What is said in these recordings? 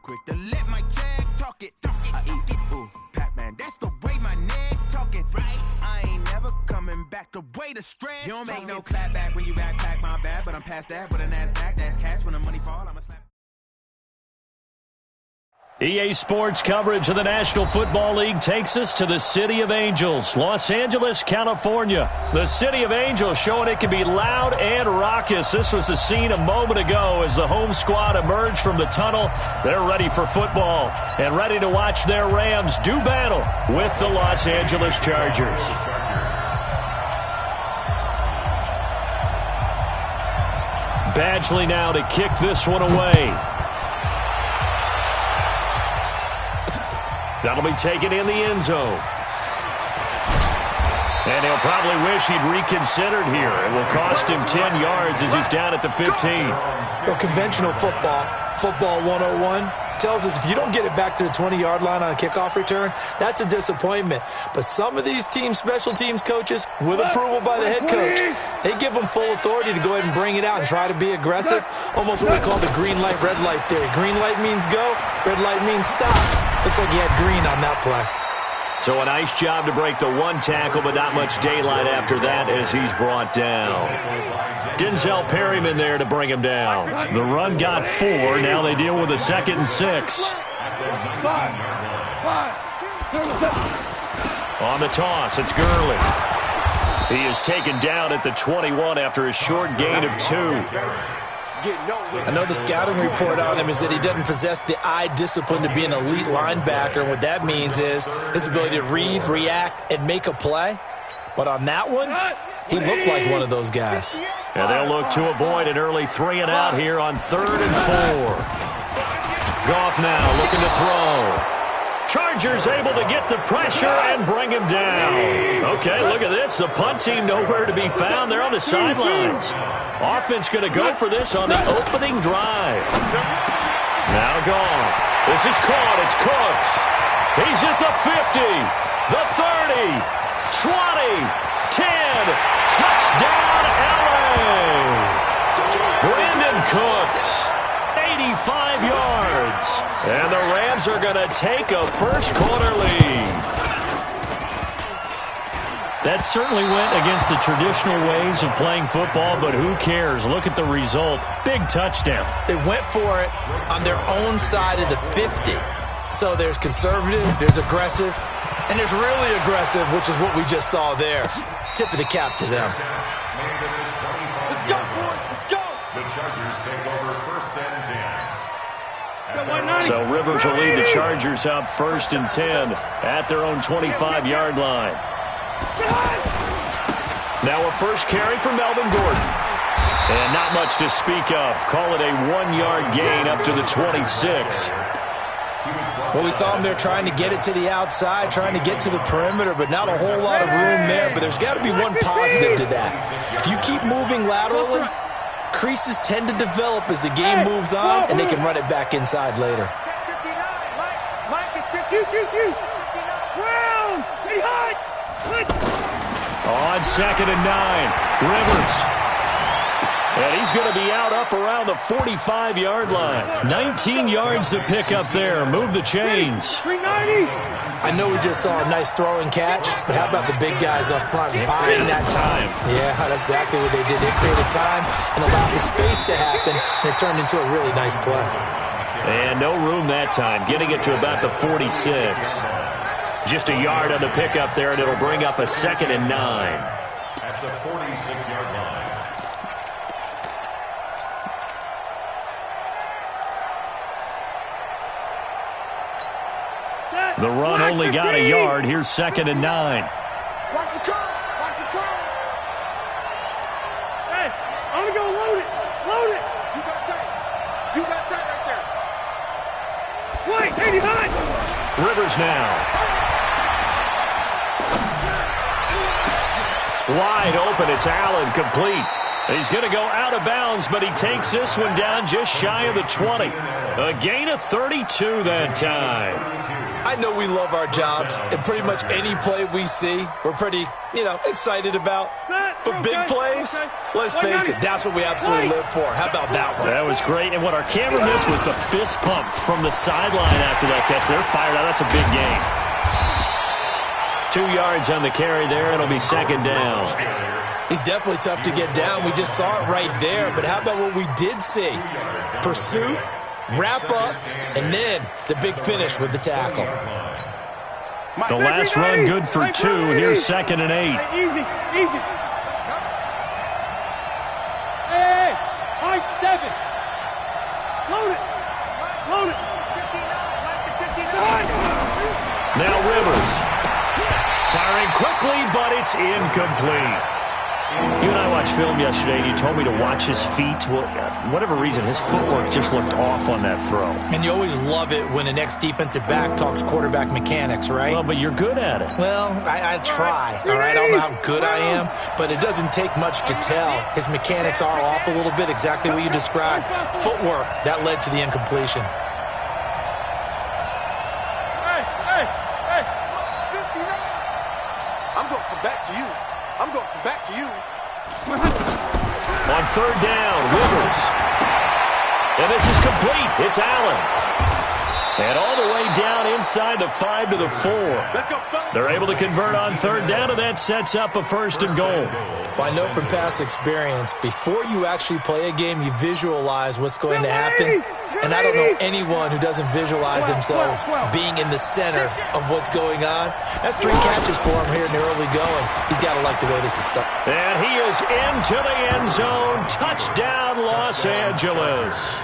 quick to let my jag talk it. I eat it, ooh, Pac-Man, that's the way my neck talking. Right, I ain't never coming back. The way the stress. You don't make no clap back when you backpack, my bad, but I'm past that. With a NASDAQ, that's cash. When the money fall, I'ma slap. EA Sports coverage of the National Football League takes us to the City of Angels, Los Angeles, California. The City of Angels showing it can be loud and raucous. This was the scene a moment ago as the home squad emerged from the tunnel. They're ready for football and ready to watch their Rams do battle with the Los Angeles Chargers. Badgley now to kick this one away. That'll be taken in the end zone. And he'll probably wish he'd reconsidered here. It will cost him 10 yards as he's down at the 15. Well, conventional football 101, tells us if you don't get it back to the 20-yard line on a kickoff return, that's a disappointment. But some of these team special teams coaches, with approval by the head coach, they give them full authority to go ahead and bring it out and try to be aggressive. Almost what we call the green light, red light theory. Green light means go, red light means stop. Looks like he had green on that play. So a nice job to break the one tackle, but not much daylight after that as he's brought down. Denzel Perryman there to bring him down. The run got 4. Now they deal with a 2nd and 6. On the toss, it's Gurley. He is taken down at the 21 after a short gain of 2. I know the scouting report on him is that he doesn't possess the eye discipline to be an elite linebacker. And what that means is his ability to read, react, and make a play. But on that one, he looked like one of those guys. And they'll look to avoid an early 3-and-out here on 3rd and 4. Goff now looking to throw. Chargers able to get the pressure and bring him down. Okay, look at this. The punt team nowhere to be found. They're on the sidelines. Offense going to go for this on the opening drive. Now Goff. This is caught. It's Cooks. He's at the 50, the 30, 20, 10. Touchdown, LA. Brandon Cooks. 85 yards. And the Rams are going to take a first-quarter lead. That certainly went against the traditional ways of playing football, but who cares? Look at the result. Big touchdown. They went for it on their own side of the 50. So there's conservative, there's aggressive, and there's really aggressive, which is what we just saw there. Tip of the cap to them. Let's go, boys. Let's go. The Chargers take over 1st and 10. So Rivers will lead the Chargers up 1st and 10 at their own 25-yard line. Now a first carry for Melvin Gordon. And not much to speak of. Call it a 1-yard gain up to the 26. Well, we saw him there trying to get it to the outside, trying to get to the perimeter, but not a whole lot of room there. But there's got to be one positive to that. If you keep moving laterally, creases tend to develop as the game moves on, and they can run it back inside later. On 2nd and 9, Rivers. And he's going to be out up around the 45-yard line. 19 yards to pick up there. Move the chains. I know we just saw a nice throw and catch, but how about the big guys up front buying that time? Yeah, that's exactly what they did. They created time and allowed the space to happen, and it turned into a really nice play. And no room that time, getting it to about the 46. Just a yard on the pickup there, and it'll bring up a 2nd and 9. At the 46-yard line. The run only got a yard. Here's 2nd and 9. Watch the curl. Watch the curl. Hey, I'm going to go load it. Load it. You got tight. You got tight right there. Wait, 89. Rivers now. Wide open. It's Allen, complete. He's going to go out of bounds, but he takes this one down just shy of the 20. A gain of 32 that time. I know we love our jobs, and pretty much any play we see, we're pretty, excited about. But big plays, let's face it, that's what we absolutely live for. How about that one? That was great, and what our camera missed was the fist pump from the sideline after that catch. They're fired out. That's a big gain. 2 yards on the carry there. It'll be second down. He's definitely tough to get down. We just saw it right there. But how about what we did see? Pursuit, wrap up, and then the big finish with the tackle. The last run good for 2. Here's second and 8. Easy. Hey, high 7. Load it. Now Rivers. Firing quickly, but it's incomplete. You and I watched film yesterday, and you told me to watch his feet. Well, for whatever reason, his footwork just looked off on that throw. And you always love it when an ex-defensive back talks quarterback mechanics, right? Well, but you're good at it. Well, I try, all right? I don't know how good I am, but it doesn't take much to tell. His mechanics are off a little bit, exactly what you described. Footwork, that led to the incompletion. Hey. I'm going to come back to you. On third down, Rivers. And this is complete. It's Allen. And all the way down inside the 5 to the 4. Let's go, fellas. They're able to convert on third down, and that sets up a first and goal. Well, I know from past experience, before you actually play a game, you visualize what's going to happen. And I don't know anyone who doesn't visualize themselves being in the center of what's going on. That's 3 catches for him here in the early going. He's got to like the way this is starting. And he is into the end zone. Touchdown, Los Angeles.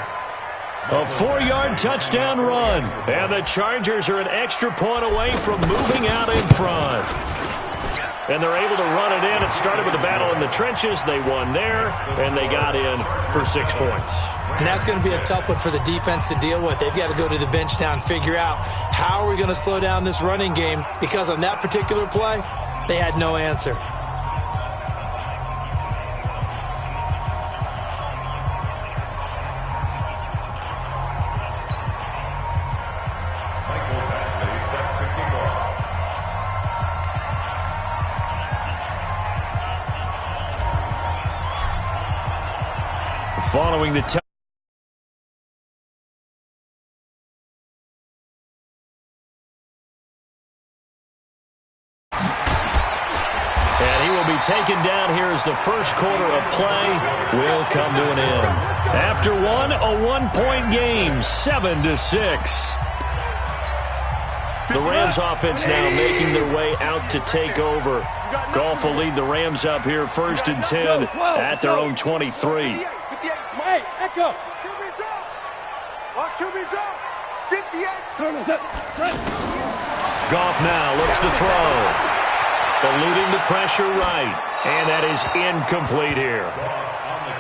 A 4-yard touchdown run. And the Chargers are an extra point away from moving out in front. And they're able to run it in. It started with a battle in the trenches. They won there, and they got in for 6 points. And that's going to be a tough one for the defense to deal with. They've got to go to the bench now and figure out how are we going to slow down this running game, because on that particular play, they had no answer. Following the touch. And he will be taken down here as the first quarter of play will come to an end. After one, a 1-point game, 7-6. The Rams offense now making their way out to take over. Goff will lead the Rams up here first and 10 at their own 23. Hey, echo. QB drop. 58. Goff now looks to throw. Eluding the pressure right. And that is incomplete here.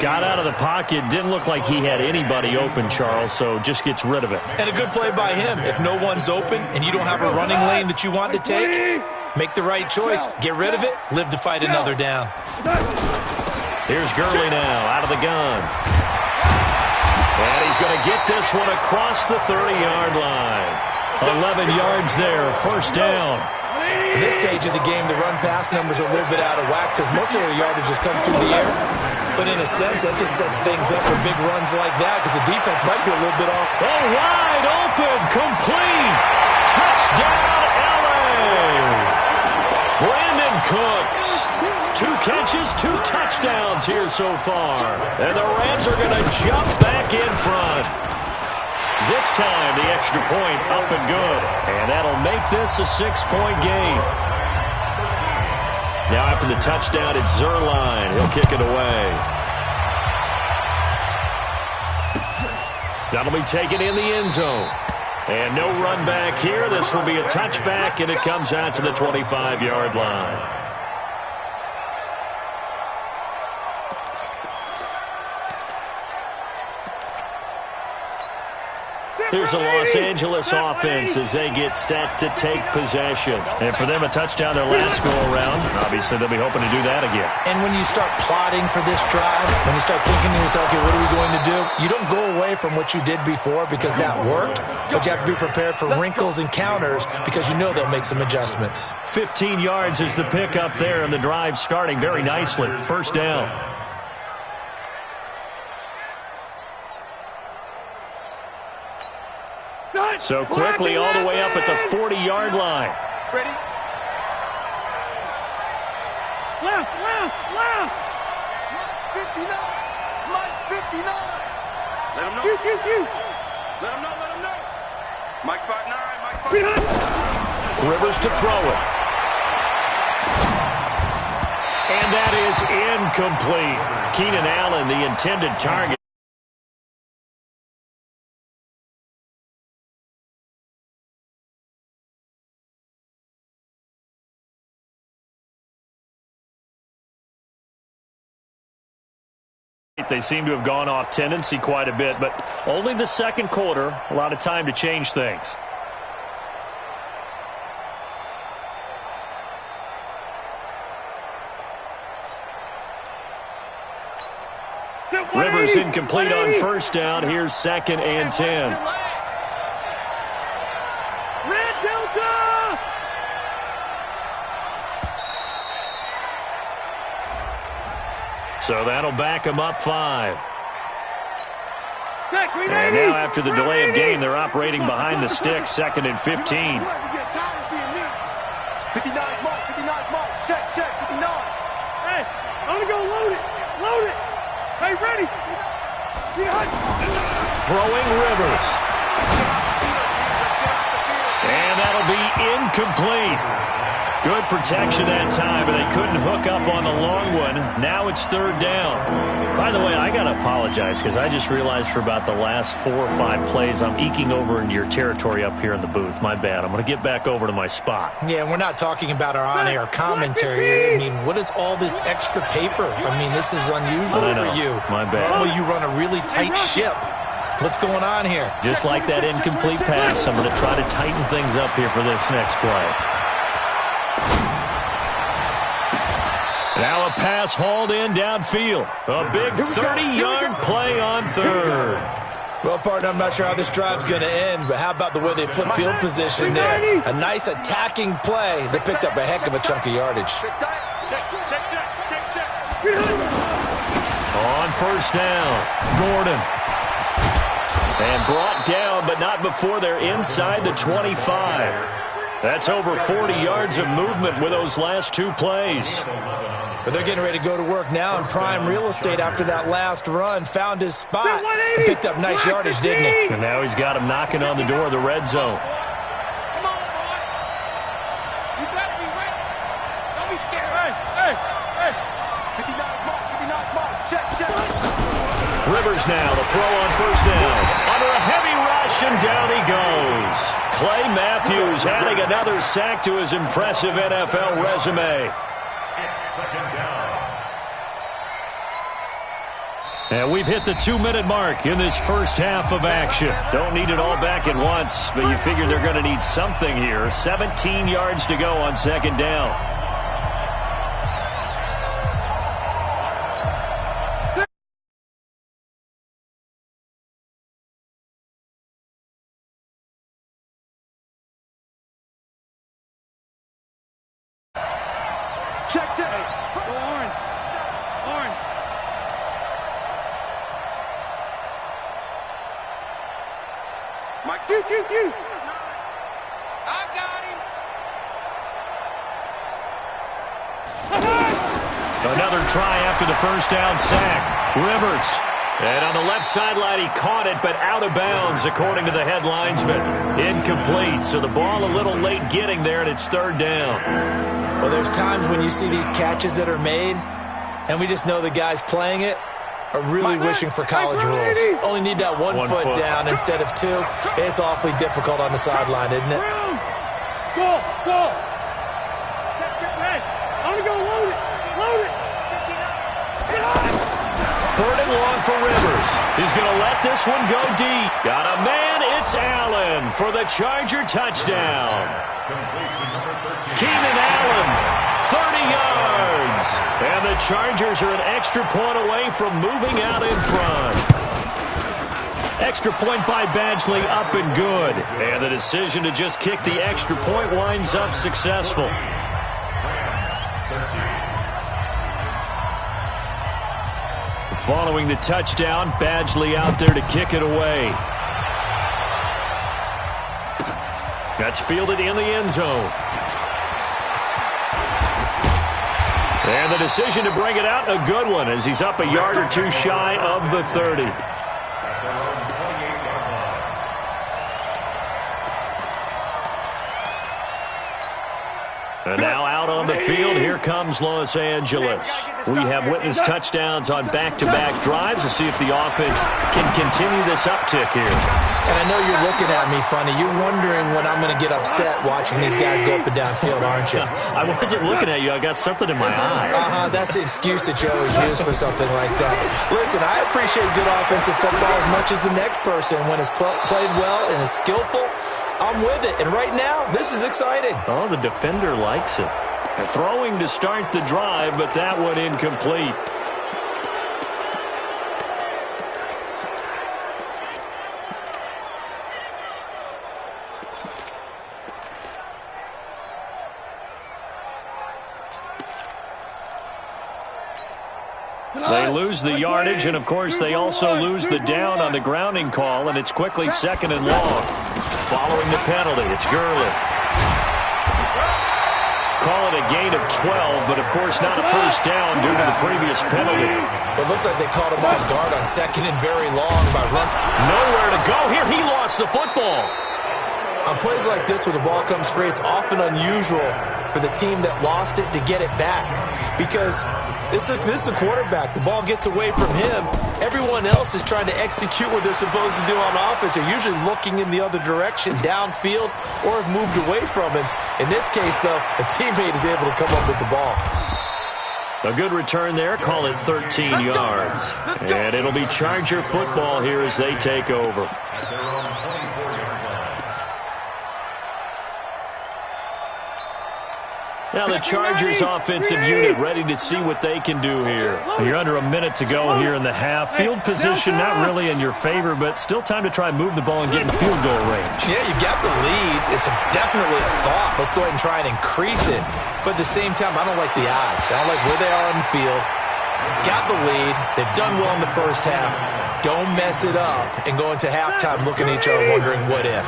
Got out of the pocket. Didn't look like he had anybody open, Charles, so just gets rid of it. And a good play by him. If no one's open and you don't have a running lane that you want to take, make the right choice. Get rid of it. Live to fight another down. Here's Gurley now out of the gun. And he's going to get this one across the 30-yard line. 11 yards there, first down. At this stage of the game, the run-pass numbers are a little bit out of whack because most of the yardage just come through the air. But in a sense, that just sets things up for big runs like that because the defense might be a little bit off. Oh, wide open, complete. Touchdown, L.A. Brandon Cooks. 2 catches, 2 touchdowns here so far. And the Rams are going to jump back in front. This time, the extra point up and good. And that'll make this a 6-point game. Now after the touchdown, it's Zerline. He'll kick it away. That'll be taken in the end zone. And no run back here. This will be a touchback, and it comes out to the 25-yard line. Here's the Los Angeles offense as they get set to take possession. And for them, a touchdown their last go-around. Obviously, they'll be hoping to do that again. And when you start plotting for this drive, when you start thinking to yourself, okay, what are we going to do? You don't go away from what you did before because that worked, but you have to be prepared for wrinkles and counters because you know they'll make some adjustments. 15 yards is the pickup there, and the drive starting very nicely. First down. So quickly all the way up at the 40-yard line. Ready? Left. Mike's 59. Let him know. Let him know. Mike's 5'9". Rivers to throw it. And that is incomplete. Keenan Allen, the intended target. They seem to have gone off tendency quite a bit, but only the second quarter, a lot of time to change things. Rivers incomplete on first down. Here's 2nd and 10. Red Delta! So that'll back him up 5. Check, And now after the delay of game, they're operating behind the sticks, 2nd and 15. 59 Mike. Check, 59. Hey, I'm gonna go load it. Hey, ready? Throwing Rivers. And that'll be incomplete. Good protection that time, but they couldn't hook up on the long one. Now it's 3rd down. By the way, I got to apologize because I just realized for about the last 4 or 5 plays, I'm eking over into your territory up here in the booth. My bad. I'm going to get back over to my spot. Yeah, we're not talking about our on-air commentary. I mean, what is all this extra paper? I mean, this is unusual for you. My bad. Well, you run a really tight ship. What's going on here? Just like that incomplete pass, I'm going to try to tighten things up here for this next play. Now a pass hauled in downfield. A big 30-yard play on 3rd. Well, partner, I'm not sure how this drive's going to end, but how about the way they flip field position there? A nice attacking play. They picked up a heck of a chunk of yardage. On first down, Gordon. And brought down, but not before they're inside the 25. That's over 40 yards of movement with those last 2 plays. But they're getting ready to go to work now in prime real estate after that last run. Found his spot and picked up nice yardage, didn't he? And now he's got him knocking on the door of the red zone. Come on, boy. You got to be ready. Don't be scared. Hey. 59 Mike. Check. Rivers now to throw on first down. Under a heavy rush, and down he goes. Clay Matthews adding another sack to his impressive NFL resume. It's 2nd down. And we've hit the 2-minute mark in this first half of action. Don't need it all back at once, but you figure they're going to need something here. 17 yards to go on 2nd down. Check. Go orange. Mike. Q. I got him. Another try after the first down sack. Rivers. And on the left sideline, he caught it, but out of bounds, according to the head linesman. Incomplete, so the ball a little late getting there, and it's 3rd down. Well, there's times when you see these catches that are made, and we just know the guys playing it are really wishing for college rules. Only need that one foot down instead of 2. It's awfully difficult on the sideline, isn't it? Go. Hey, I'm going to go load it. 3rd and long for Rivers. He's going to let this one go deep. Got a man It's Allen for the Charger touchdown. Keenan Allen, 30 yards. And the Chargers are an extra point away from moving out in front. Extra point by Badgley, up and good. And the decision to just kick the extra point winds up successful. Following the touchdown, Badgley out there to kick it away. That's fielded in the end zone. And the decision to bring it out, a good one, as he's up a yard or two shy of the 30. And now out on the field, here comes Los Angeles. We have witnessed touchdowns on back-to-back drives to see if the offense can continue this uptick here. And I know you're looking at me funny. You're wondering when I'm going to get upset watching these guys go up and down field, aren't you? I wasn't looking at you. I got something in my eye. That's the excuse that you always use for something like that. Listen, I appreciate good offensive football as much as the next person. When it's played well and is skillful, I'm with it. And right now, this is exciting. Oh, the defender likes it. Throwing to start the drive, but that one incomplete. They lose the yardage, and of course they also lose the down on the grounding call, and it's quickly second and long. Following the penalty, it's Gurley. Call it a gain of 12, but of course not a first down due to the previous penalty. It looks like they caught him off guard on second and very long by run. Nowhere to go here. He lost the football. On plays like this where the ball comes free, it's often unusual for the team that lost it to get it back. Because this is the quarterback. The ball gets away from him. Everyone else is trying to execute what they're supposed to do on offense. They're usually looking in the other direction, downfield, or have moved away from him. In this case, though, a teammate is able to come up with the ball. A good return there. Call it 13 yards. And it'll be Charger football here as they take over. Now the Chargers offensive unit ready to see what they can do here. You're under a minute to go here in the half. Field position not really in your favor, but still time to try and move the ball and get in field goal range. Yeah, you've got the lead. It's definitely a thought. Let's go ahead and try and increase it. But at the same time, I don't like the odds. I don't like where they are on the field. Got the lead. They've done well in the first half. Don't mess it up and go into halftime looking at each other wondering what if.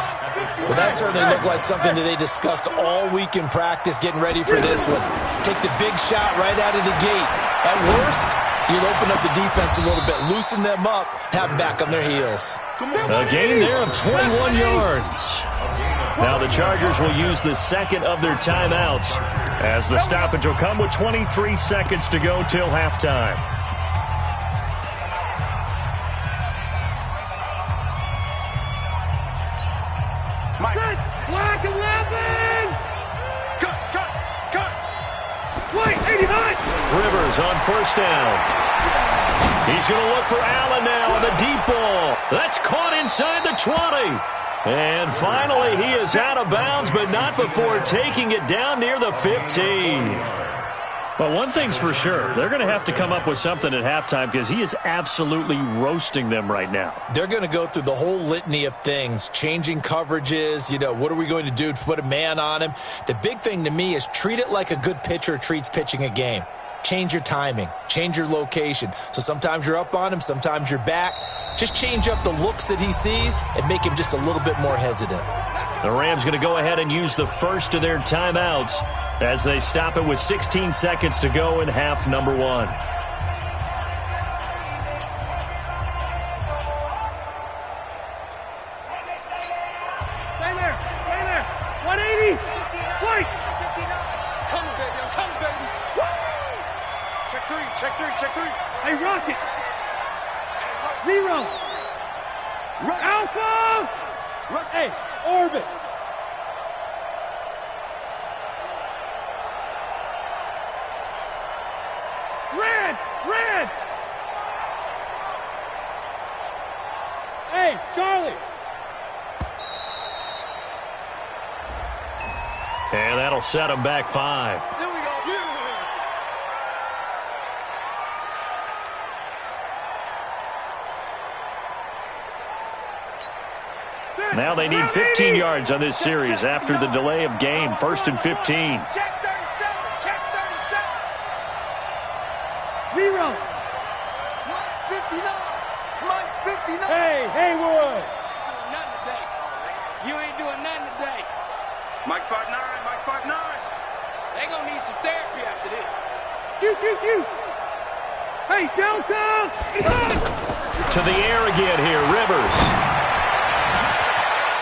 Well, that certainly looked like something that they discussed all week in practice getting ready for this one. Take the big shot right out of the gate. At worst, you'll open up the defense a little bit, loosen them up, have them back on their heels. A gain there of 21 yards. Now the Chargers will use the second of their timeouts as the stoppage will come with 23 seconds to go till halftime. Black 11! Cut! White 89! Rivers on first down. He's going to look for Allen now on the deep ball. That's caught inside the 20. And finally, he is out of bounds, but not before taking it down near the 15. But one thing's for sure, they're going to have to come up with something at halftime because he is absolutely roasting them right now. They're going to go through the whole litany of things, changing coverages, what are we going to do to put a man on him? The big thing to me is treat it like a good pitcher treats pitching a game. Change your timing, change your location. So sometimes you're up on him, sometimes you're back. Just change up the looks that he sees and make him just a little bit more hesitant. The Rams going to go ahead and use the first of their timeouts as they stop it with 16 seconds to go in half number one. Stay there! 180! White! Come, baby! Woo! Check three! Hey, Rocket! Zero! Alpha! Hey, orbit! Red! Hey, Charlie! And that'll set them back 5. Here we go. Now they need 15 yards on this series after the delay of game. 1st and 15. Check 37. Check 37. 0. Mike's 59. Mike's 59. Hey, Haywood. Nothing today. You ain't doing nothing today. Mike 5'9". Mike 5'9". They gonna need some therapy after this. You. Hey, Delta. To the air again here, Rivers.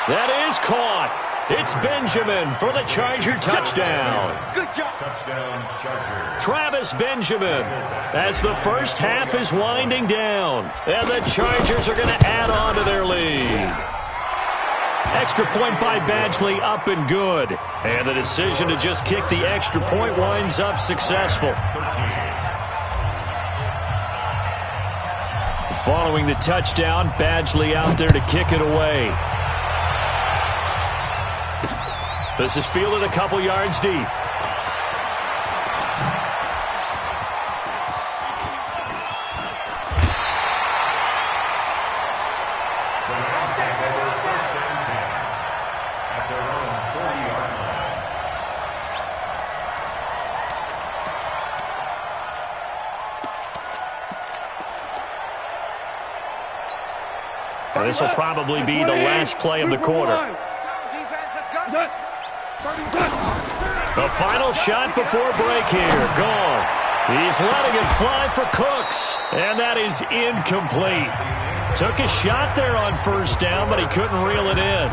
That is caught. It's Benjamin for the Charger touchdown. Good job. Touchdown, Chargers. Travis Benjamin, as the first half is winding down. And the Chargers are going to add on to their lead. Extra point by Badgley, up and good. And the decision to just kick the extra point winds up successful. Following the touchdown, Badgley out there to kick it away. This is fielded a couple yards deep. This will probably be the last play of the quarter. The final shot before break here. Goff. He's letting it fly for Cooks. And that is incomplete. Took a shot there on first down, but he couldn't reel it in.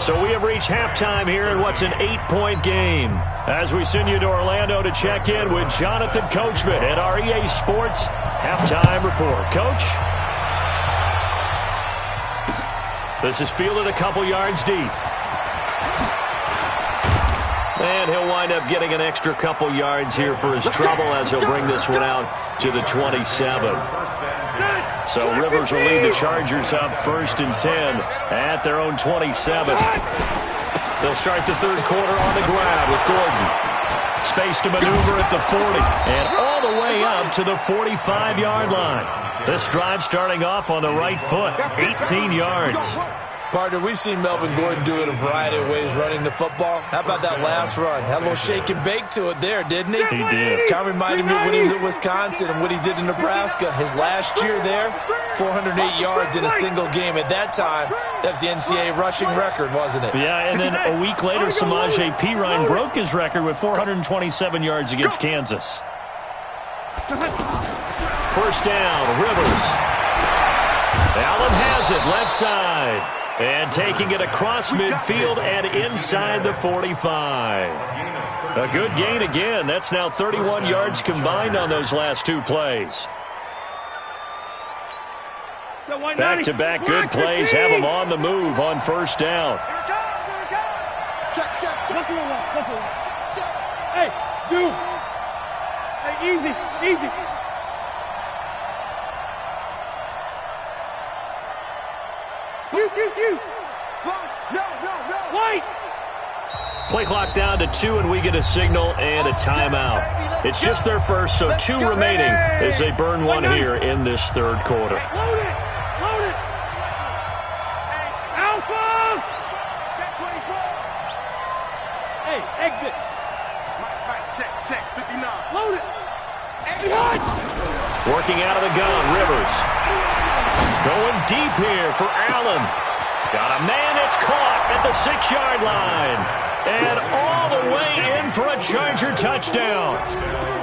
So we have reached halftime here in what's an 8-point game. As we send you to Orlando to check in with Jonathan Coachman at our EA Sports Halftime Report. Coach? This is fielded a couple yards deep. And he'll wind up getting an extra couple yards here for his trouble as he'll bring this one out to the 27. So Rivers will lead the Chargers up 1st and 10 at their own 27. They'll start the third quarter on the grab with Gordon. Space to maneuver at the 40 and all the way up to the 45-yard line. This drive starting off on the right foot, 18 yards. Partner, we've seen Melvin Gordon do it a variety of ways running the football. How about that last run? Had a little shake and bake to it there, didn't he? He did. Kind of reminded me of when he was at Wisconsin and what he did in Nebraska. His last year there, 408 yards in a single game. At that time, that was the NCAA rushing record, wasn't it? Yeah, and then a week later, Samaje Perine broke his record with 427 yards against Kansas. First down, Rivers. Allen has it, left side. And taking it across midfield and inside the 45. A good gain again. That's now 31 yards combined on those last two plays. Back-to-back good plays have them on the move on first down. Hey, zoom. Hey, easy. You. No. White. Play clock down to 2, and we get a signal and a timeout. It's just their first, so 2 remaining as they burn one here in this third quarter. Load it. Alpha. Hey, exit. Check. 59. Load it. Working out of the gun, Rivers. Going deep here for Allen. Got a man that's caught at the 6-yard line. And all the way in for a Charger touchdown.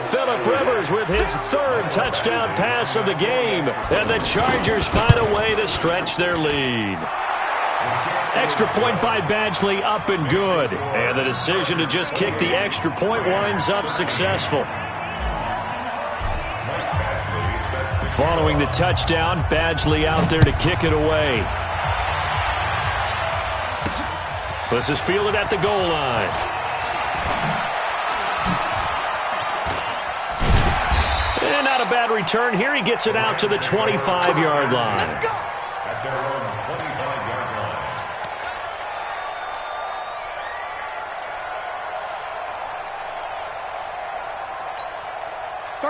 Phillip Rivers with his 3rd touchdown pass of the game. And the Chargers find a way to stretch their lead. Extra point by Badgley, up and good. And the decision to just kick the extra point winds up successful. Following the touchdown, Badgley out there to kick it away. This is fielded at the goal line. And not a bad return here. He gets it out to the 25-yard line. At their own 25-yard line.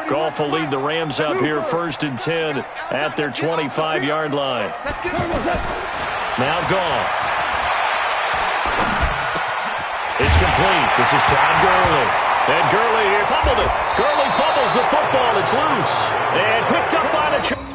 Goff will lead the Rams up here 1st and 10 at their 25-yard line. Now Goff. It's complete. This is Todd Gurley. And Gurley fumbled it. Gurley fumbles the football. It's loose. And picked up by the...